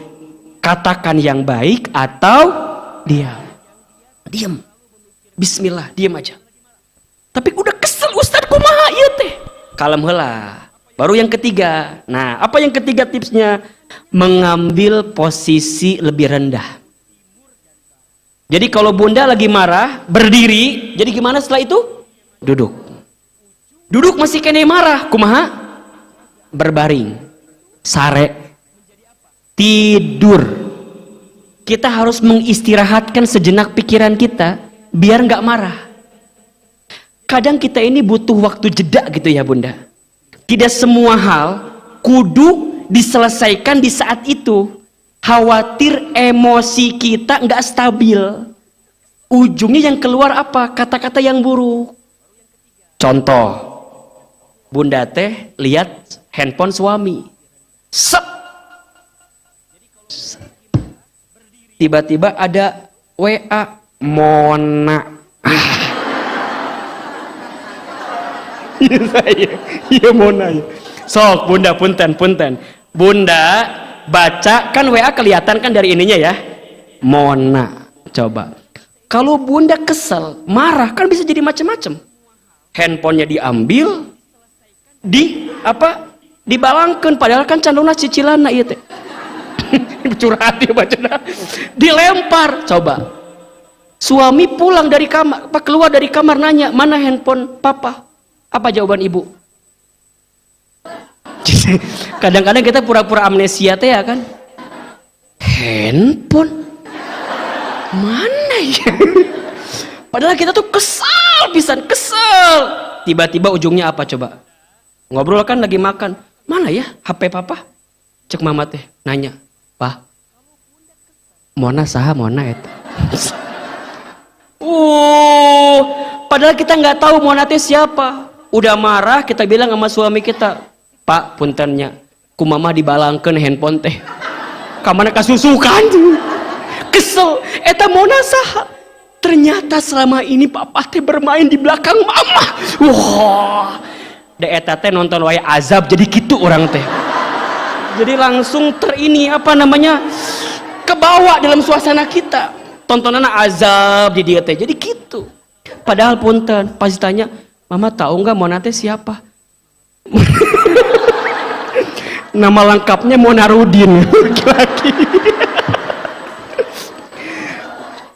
Katakan yang baik atau diam. Diam. Bismillah, diam aja. Tapi udah kesel Ustaz kumaha ieu teh. Kalem heula. Baru yang ketiga. Nah, apa yang ketiga tipsnya? Mengambil posisi lebih rendah. Jadi kalau bunda lagi marah, berdiri. Jadi gimana setelah itu? Duduk. Duduk masih kene marah. Kumaha? Berbaring. Sare. Tidur. Kita harus mengistirahatkan sejenak pikiran kita biar nggak marah. kadang kita ini butuh waktu jeda gitu ya bunda. Tidak semua hal kudu diselesaikan di saat itu. Khawatir emosi kita nggak stabil. Ujungnya yang keluar apa? Kata-kata yang buruk. Contoh, bunda teh lihat handphone suami. Sep. Tiba-tiba ada WA Mona. Iya Mona. Sok bunda punten. Bunda baca kan WA kelihatan kan dari ininya ya. Mona. Coba. Kalau bunda kesel, marah kan bisa jadi macam-macam. Handphonenya diambil, dibalangkan padahal kan candona cicilanna ieu teh. Curhat ya baca. Dilempar. Coba. Suami pulang dari kamar, keluar dari kamar nanya, "Mana handphone papa?" Apa jawaban ibu? Kadang-kadang kita pura-pura amnesia teh ya kan. Handphone mana ya? Padahal kita tuh kesal. Tiba-tiba ujungnya apa coba? Ngobrol kan lagi makan. Mana ya HP papa? Cek mama teh nanya, "Pak, Mona saha Mona eta?" Padahal kita nggak tahu Mona teh siapa. Udah marah kita bilang sama suami kita, "Pak, puntennya, ku mama dibalangkeun handphone teh. Kamana kasusukan." Kesel, eta Mona saha? Ternyata selama ini papa teh bermain di belakang mama. Wah, da eta teh nonton wayang azab jadi gitu orang teh. Jadi langsung kebawa dalam suasana kita. Tontonan azab di dia teh. Jadi gitu. Padahal punten, pasti tanya, "Mama tahu nggak Mona teh siapa?" Nama lengkapnya Mona Rudin, laki-laki.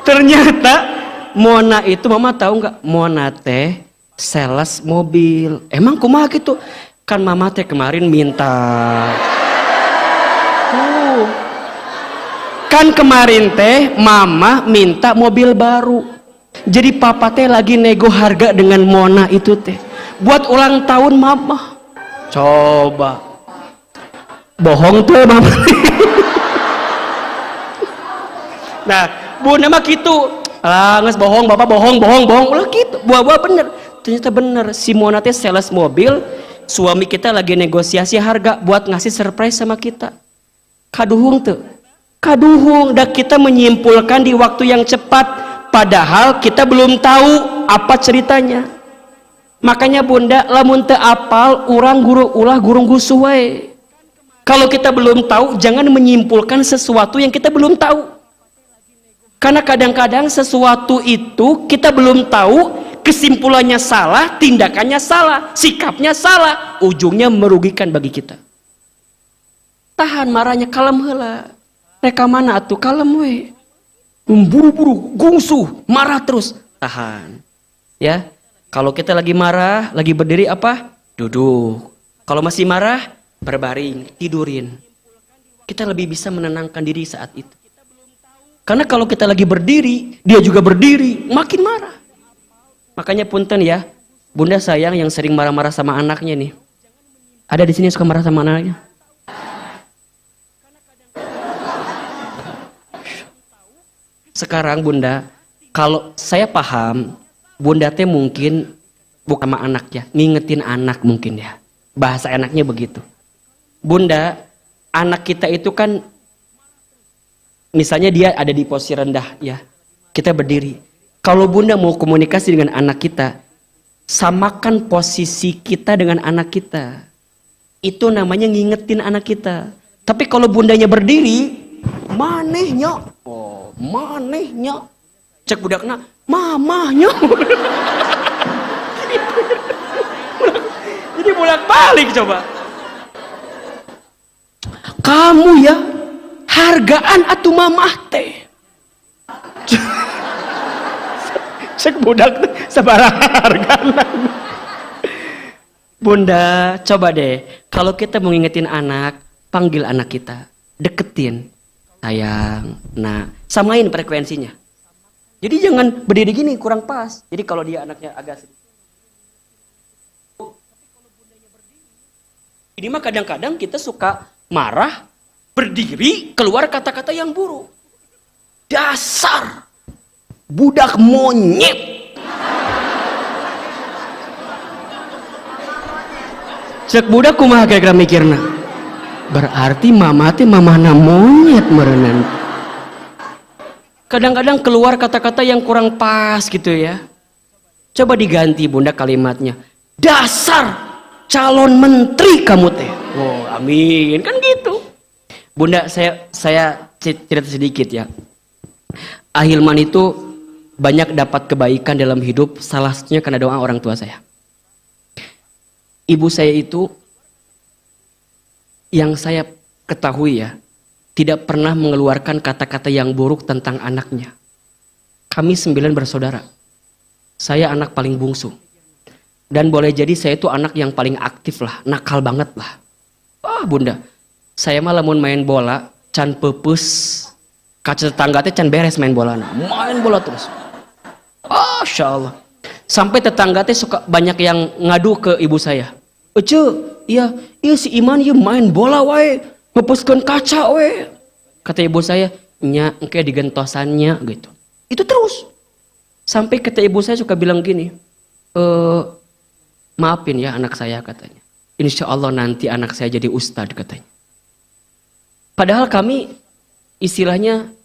Ternyata Mona itu, mama tahu nggak? Mona teh sales mobil. Emang kumaha gitu? Kan mama teh kemarin minta. Kan kemarin teh mama minta mobil baru. Jadi papa teh lagi nego harga dengan Mona itu teh. Buat ulang tahun mama. Coba. Bohong tuh mama. Nah, bunda mah gitu. Nges bohong, bapak bohong. Ulah gitu. Buah-buah bener. Ternyata bener. Si Mona teh sales mobil. Suami kita lagi negosiasi harga buat ngasih surprise sama kita. Kaduhung tuh. Kaduhung. Dan kita menyimpulkan di waktu yang cepat. Padahal kita belum tahu apa ceritanya. Makanya bunda, lamun teu apal, urang guru ulah gurung gusuh wae. Kalau kita belum tahu, jangan menyimpulkan sesuatu yang kita belum tahu. Karena kadang-kadang sesuatu itu kita belum tahu, kesimpulannya salah, tindakannya salah, sikapnya salah, ujungnya merugikan bagi kita. Tahan marahnya, kalem heula. Reka mana atuh kalem we. Buru-buru, gungsuh, marah terus. Tahan. Ya. Kalau kita lagi marah, lagi berdiri apa? Duduk. Kalau masih marah, berbaring, tidurin. Kita lebih bisa menenangkan diri saat itu. Karena kalau kita lagi berdiri, dia juga berdiri, makin marah. Makanya punten ya, bunda sayang yang sering marah-marah sama anaknya nih. Ada di sini yang suka marah sama anaknya? Sekarang bunda, kalau saya paham, bunda teh mungkin bukan sama anaknya, ngingetin anak mungkin ya. Bahasa enaknya begitu. Bunda, anak kita itu kan, misalnya dia ada di posisi rendah ya, kita berdiri. Kalau bunda mau komunikasi dengan anak kita, samakan posisi kita dengan anak kita. Itu namanya ngingetin anak kita. Tapi kalau bundanya berdiri, manehnya, manehnya, cek budakna, mamahnya. Jadi bolak-balik coba. Kamu ya, hargaan atuh mamah teh. Cek budak sabarang hargaan. Bunda, coba deh, kalau kita mau ngingetin anak, panggil anak kita, deketin. Sayang, nah, samain frekuensinya. Jadi jangan berdiri gini, kurang pas. Jadi kalau dia anaknya agak sedikit, Ini mah kadang-kadang kita suka marah, berdiri, keluar kata-kata yang buruk. Dasar budak monyet. Cek budak kumaha kira-kira mikirna. Berarti mama teh mamahna monyet merenan. Kadang-kadang keluar kata-kata yang kurang pas gitu ya. Coba diganti bunda kalimatnya. Dasar calon menteri kamu teh. Oh, amin. Kan gitu. Bunda, saya cerita sedikit ya. Ahilman itu banyak dapat kebaikan dalam hidup, salah satunya karena doa orang tua saya. Ibu saya itu yang saya ketahui ya, tidak pernah mengeluarkan kata-kata yang buruk tentang anaknya. Kami 9 bersaudara. Saya anak paling bungsu. Dan boleh jadi saya itu anak yang paling aktif lah, nakal banget lah. Wah bunda, saya mah lamun main bola, can pepes, kaca tetangga teh can beres main bola. Main bola terus. Masya Allah. Sampai tetangga teh suka banyak yang ngadu ke ibu saya. Ece, iya si Iman ya main bola wae, ngepeskeun kaca wae. Kata ibu saya, nya engke digentosannya gitu. Itu terus. Sampai kata ibu saya suka bilang gini, maafin ya anak saya katanya. Insya Allah nanti anak saya jadi ustadz katanya. Padahal kami istilahnya,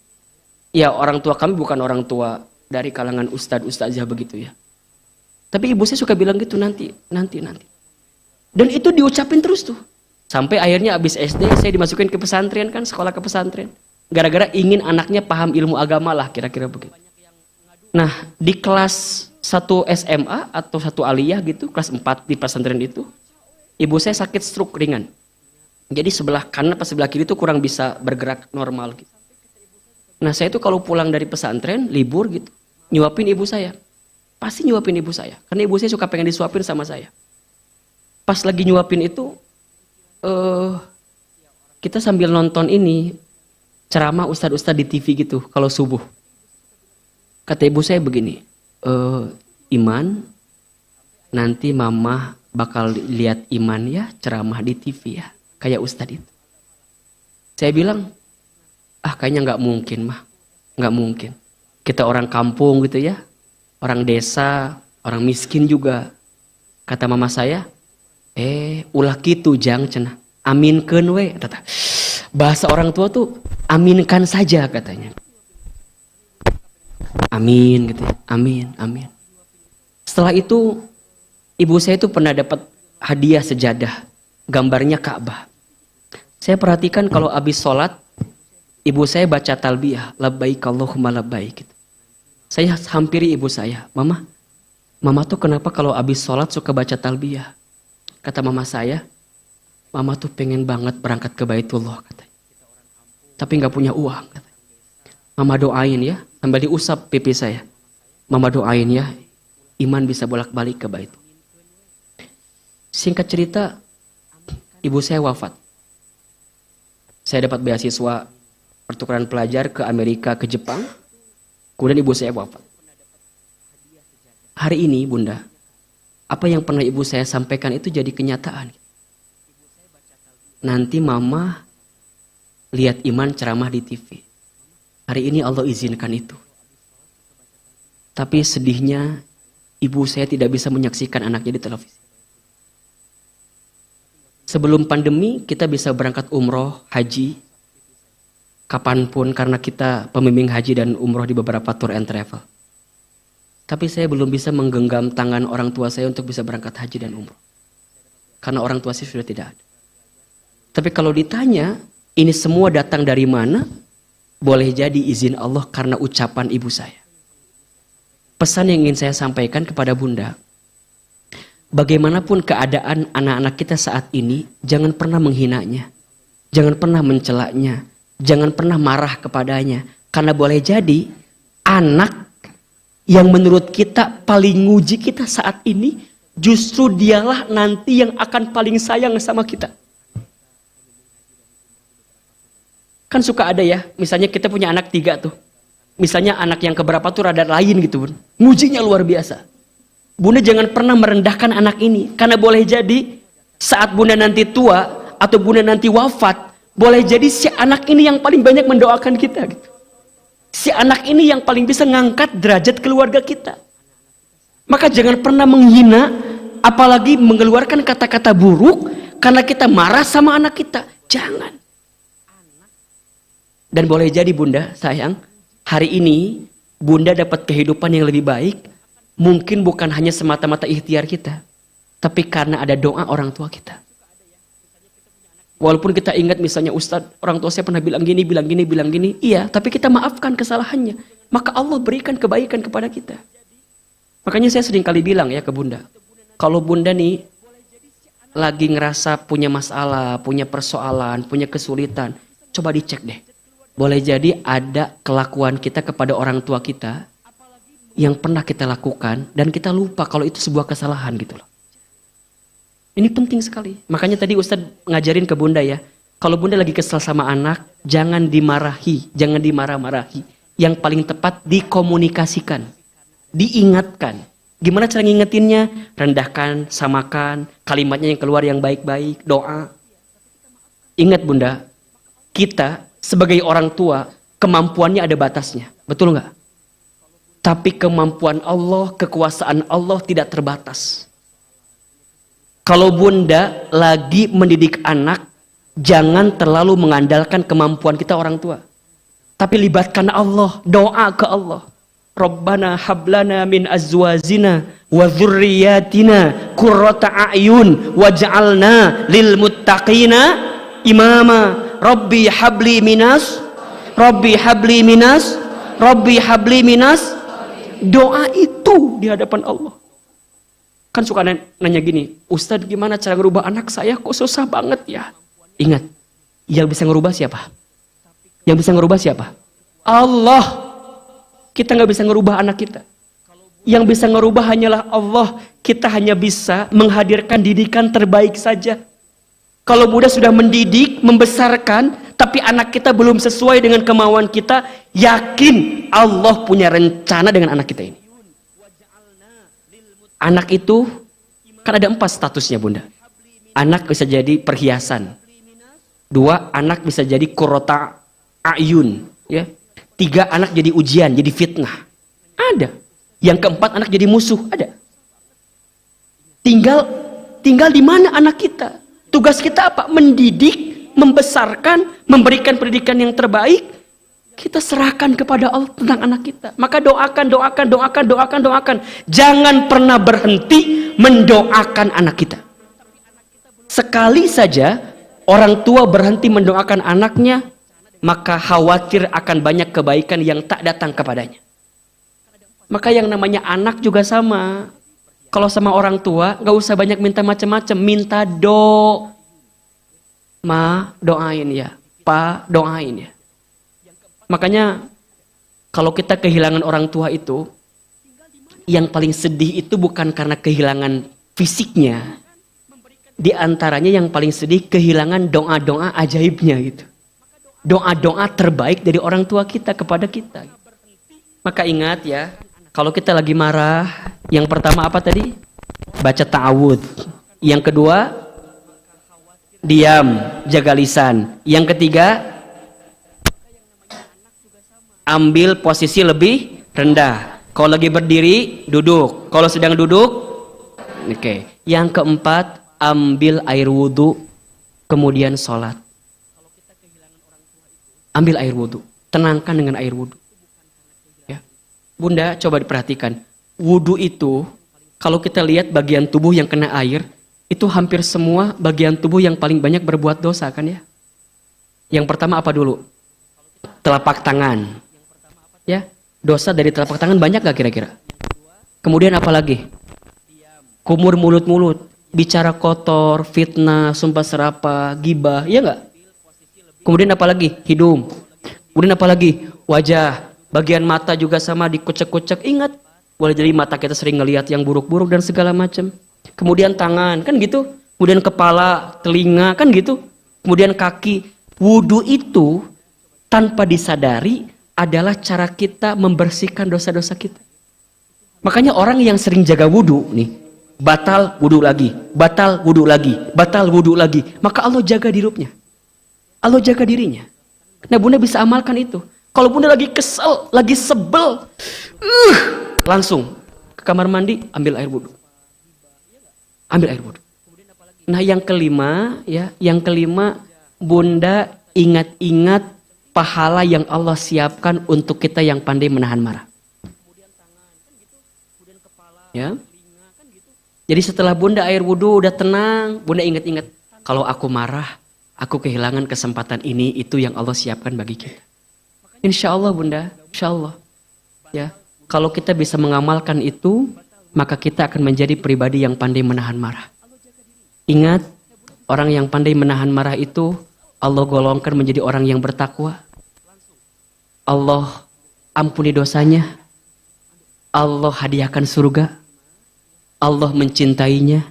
ya orang tua kami bukan orang tua dari kalangan ustadzah begitu ya. Tapi ibu saya suka bilang gitu nanti. Dan itu diucapin terus tuh. Sampai akhirnya abis SD saya dimasukin ke pesantren kan, sekolah ke pesantren. Gara-gara ingin anaknya paham ilmu agama lah kira-kira begitu. Nah di kelas 1 SMA atau 1 aliyah gitu, kelas 4 di pesantren itu, ibu saya sakit stroke ringan. Jadi sebelah kanan pas sebelah kiri itu kurang bisa bergerak normal gitu. Nah saya tuh kalau pulang dari pesantren, libur gitu, nyuapin ibu saya. Pasti nyuapin ibu saya. Karena ibu saya suka pengen disuapin sama saya. Pas lagi nyuapin itu, kita sambil nonton ini, ceramah ustadz-ustadz di TV gitu, kalau subuh. Kata ibu saya begini, Iman, nanti mama bakal lihat Iman ya, ceramah di TV ya, kayak ustadz itu. Saya bilang, kayaknya nggak mungkin mah, nggak mungkin. Kita orang kampung gitu ya, orang desa, orang miskin juga. Kata mama saya, ulah gitu jang cenah, aminkeun we. Bahasa orang tua tuh aminkan saja katanya. Amin gitu ya, amin. Setelah itu ibu saya itu pernah dapat hadiah sejadah, gambarnya Ka'bah. Saya perhatikan kalau habis sholat, ibu saya baca talbiyah, labbaik Allahumma labbaik gitu. Saya hampiri ibu saya, mama tuh kenapa kalau habis sholat suka baca talbiyah? Kata mama saya, mama tuh pengen banget berangkat ke Baitullah katanya. Tapi gak punya uang katanya. Mama doain ya, sambil diusap pipi saya. Mama doain ya, Iman bisa bolak-balik ke Baitullah. Singkat cerita, ibu saya wafat. Saya dapat beasiswa pertukaran pelajar ke Amerika, ke Jepang. Kemudian ibu saya wafat. Hari ini bunda, apa yang pernah ibu saya sampaikan itu jadi kenyataan. Nanti mama lihat Iman ceramah di TV. Hari ini Allah izinkan itu. Tapi sedihnya ibu saya tidak bisa menyaksikan anaknya di televisi. Sebelum pandemi kita bisa berangkat umroh, haji, kapanpun karena kita pembimbing haji dan umroh di beberapa tour and travel. Tapi saya belum bisa menggenggam tangan orang tua saya untuk bisa berangkat haji dan umroh. Karena orang tua saya sudah tidak ada. Tapi kalau ditanya, ini semua datang dari mana? Boleh jadi izin Allah karena ucapan ibu saya. Pesan yang ingin saya sampaikan kepada bunda, bagaimanapun keadaan anak-anak kita saat ini, jangan pernah menghinanya. Jangan pernah mencelaknya. Jangan pernah marah kepadanya. Karena boleh jadi anak yang menurut kita paling nguji kita saat ini, justru dialah nanti yang akan paling sayang sama kita. Kan suka ada ya, misalnya kita punya anak 3 tuh. Misalnya anak yang keberapa tuh rada lain gitu bun. Ngujinya luar biasa. Bunda jangan pernah merendahkan anak ini. Karena boleh jadi Saat bunda nanti tua atau bunda nanti wafat, boleh jadi si anak ini yang paling banyak mendoakan kita gitu. Si anak ini yang paling bisa ngangkat derajat keluarga kita. Maka jangan pernah menghina, apalagi mengeluarkan kata-kata buruk karena kita marah sama anak kita. Jangan. Dan boleh jadi bunda sayang, hari ini bunda dapat kehidupan yang lebih baik, mungkin bukan hanya semata-mata ikhtiar kita, tapi karena ada doa orang tua kita. Walaupun kita ingat misalnya Ustadz, orang tua saya pernah bilang gini, iya, tapi kita maafkan kesalahannya. Maka Allah berikan kebaikan kepada kita. Makanya saya sering kali bilang ya ke bunda, kalau bunda nih lagi ngerasa punya masalah, punya persoalan, punya kesulitan, coba dicek deh. Boleh jadi ada kelakuan kita kepada orang tua kita yang pernah kita lakukan dan kita lupa kalau itu sebuah kesalahan gitu loh. Ini penting sekali. Makanya tadi Ustadz ngajarin ke bunda ya, kalau bunda lagi kesal sama anak, jangan dimarahi, jangan dimarah-marahi. Yang paling tepat dikomunikasikan, diingatkan. Gimana cara ngingetinnya? Rendahkan, samakan, kalimatnya yang keluar yang baik-baik, doa. Ingat bunda, kita sebagai orang tua, kemampuannya ada batasnya. Betul nggak? Tapi kemampuan Allah, kekuasaan Allah tidak terbatas. Kalau bunda lagi mendidik anak, jangan terlalu mengandalkan kemampuan kita orang tua. Tapi libatkan Allah, doa ke Allah. Rabbana hablana min azwajina wa dzurriyyatina qurrata a'yun waj'alna lil muttaqina imama. Rabbi habli minas, Rabbi habli minas, Rabbi habli minas. Doa itu di hadapan Allah. Kan suka nanya gini, Ustadz gimana cara ngerubah anak saya kok susah banget ya? Ingat, yang bisa ngerubah siapa? Yang bisa ngerubah siapa? Allah. Kita nggak bisa ngerubah anak kita. Yang bisa ngerubah hanyalah Allah. Kita hanya bisa menghadirkan didikan terbaik saja. Kalau bunda sudah mendidik, membesarkan, tapi anak kita belum sesuai dengan kemauan kita, yakin Allah punya rencana dengan anak kita ini. Anak itu kan ada 4 statusnya bunda. Anak bisa jadi perhiasan. 2, anak bisa jadi qurrata a'yun. Ya. 3, anak jadi ujian, jadi fitnah. Ada. Yang keempat, anak jadi musuh. Ada. Tinggal di mana anak kita? Tugas kita apa? Mendidik, membesarkan, memberikan pendidikan yang terbaik. Kita serahkan kepada Allah tentang anak kita. Maka doakan. Jangan pernah berhenti mendoakan anak kita. Sekali saja orang tua berhenti mendoakan anaknya, maka khawatir akan banyak kebaikan yang tak datang kepadanya. Maka yang namanya anak juga sama. Kalau sama orang tua, gak usah banyak minta macam-macam. Minta Ma, doain ya. Pa, doain ya. Makanya kalau kita kehilangan orang tua itu, yang paling sedih itu bukan karena kehilangan fisiknya. Di antaranya yang paling sedih kehilangan doa-doa ajaibnya gitu. Doa-doa terbaik dari orang tua kita kepada kita. Maka ingat ya, kalau kita lagi marah, yang pertama apa tadi? Baca ta'awud. Yang kedua, diam, jaga lisan. Yang ketiga, ambil posisi lebih rendah. Kalau lagi berdiri, duduk. Kalau sedang duduk, oke. Yang keempat, ambil air wudhu, kemudian sholat. Ambil air wudhu, tenangkan dengan air wudhu. Ya. Bunda, coba diperhatikan. Wudhu itu, kalau kita lihat bagian tubuh yang kena air, itu hampir semua bagian tubuh yang paling banyak berbuat dosa kan ya. Yang pertama apa dulu? Telapak tangan. Ya, dosa dari telapak tangan banyak gak kira-kira? Kemudian apa lagi? Kumur mulut-mulut, bicara kotor, fitnah, sumpah serapah, gibah, iya gak? Kemudian apa lagi? Hidung. Kemudian apa lagi? Wajah. Bagian mata juga sama, dikucek-kucek. Ingat, boleh jadi mata kita sering ngelihat yang buruk-buruk dan segala macam. Kemudian tangan, kan gitu. Kemudian kepala, telinga, kan gitu. Kemudian kaki. Wudu itu tanpa disadari adalah cara kita membersihkan dosa-dosa kita. Makanya orang yang sering jaga wudu nih, batal wudu lagi, batal wudu lagi, batal wudu lagi. Maka Allah jaga dirupnya. Allah jaga dirinya. Nah, Bunda bisa amalkan itu. Kalau Bunda lagi kesel, lagi sebel, langsung ke kamar mandi, ambil air wudu. Ambil air wudu. Nah, yang kelima, Bunda ingat-ingat pahala yang Allah siapkan untuk kita yang pandai menahan marah. Ya. Jadi setelah Bunda air wudu udah tenang, Bunda ingat-ingat, kalau aku marah, aku kehilangan kesempatan ini, itu yang Allah siapkan bagi kita. Insya Allah Bunda, insya Allah. Ya, kalau kita bisa mengamalkan itu, maka kita akan menjadi pribadi yang pandai menahan marah. Ingat, orang yang pandai menahan marah itu, Allah golongkan menjadi orang yang bertakwa. Allah ampuni dosanya. Allah hadiahkan surga. Allah mencintainya.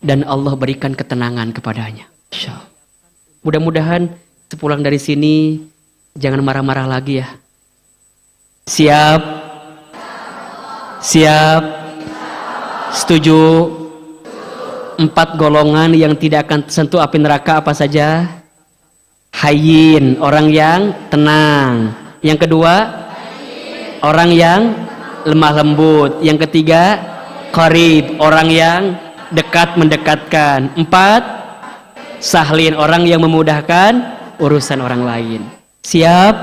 Dan Allah berikan ketenangan kepadanya. Insya Allah. Mudah-mudahan sepulang dari sini jangan marah-marah lagi ya. Siap? Siap? Setuju? 4 golongan yang tidak akan tersentuh api neraka apa saja? Hayyin, orang yang tenang. Yang kedua, orang yang lemah lembut. Yang ketiga, qarib, orang yang dekat mendekatkan. 4, sahlin, orang yang memudahkan urusan orang lain. Siap?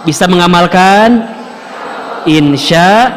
Bisa mengamalkan? Insya